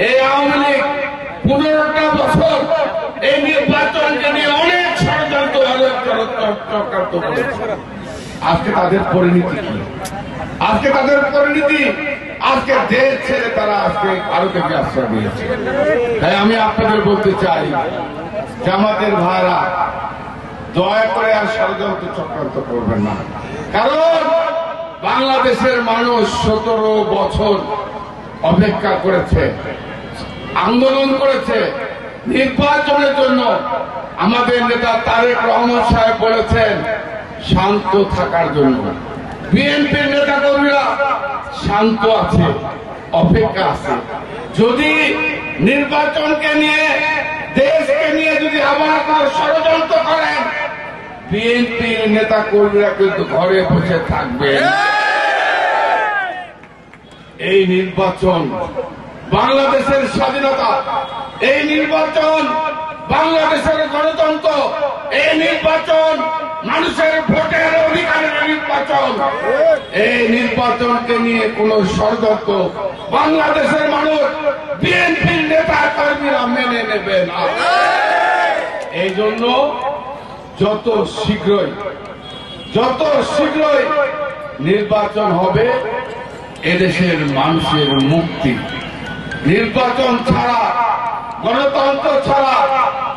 এই আওয়ামী লীগ 15টা বছর এই নির্বাচনকে নিয়ে অনেক ষড়যন্ত্র চক্রান্ত করেছে। আজকে তাদের পরিণতি কি? আজকে তাদের পরিণতি আজকে দেশ ছেড়ে তারা আজকে ভারতে আশ্রয় দিয়েছে। তাই আমি আপনাদের বলতে চাই, জামাতের ভাইরা দয়া করে আর ষড়যন্ত্র চক্রান্ত করবেন না। কারণ বাংলাদেশের মানুষ 17 বছর অপেক্ষা করেছে, আন্দোলন করেছে নির্বাচনের জন্য। আমাদের নেতা তারেক রহমান সাহেব বলেছেন শান্ত থাকার জন্য। বিএনপির নেতা কর্মীরা শান্ত আছে, অপেক্ষা আছে। যদি নির্বাচনকে নিয়ে, দেশকে নিয়ে যদি আবার আপনার ষড়যন্ত্র করেন, বিএনপির নেতা কর্মীরা কিন্তু ঘরে বসে থাকবে। এই নির্বাচন বাংলাদেশের স্বাধীনতা, এই নির্বাচন বাংলাদেশের গণতন্ত্র, এই নির্বাচন মানুষের ভোটের অধিকারের নির্বাচন। এই নির্বাচনকে নিয়ে কোন ষড়যন্ত্র বাংলাদেশের মানুষ, বিএনপির নেতা কর্মীরা মেনে নেবে না। এই জন্য যত শীঘ্রই নির্বাচন হবে, এদেশের মানুষের মুক্তি। নির্বাচন ছাড়া, গণতন্ত্র ছাড়া,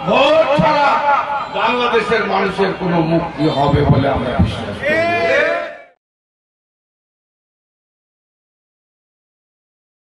ভোট ছাড়া বাংলাদেশের মানুষের কোনো মুক্তি হবে বলে আমরা বিশ্বাস করি।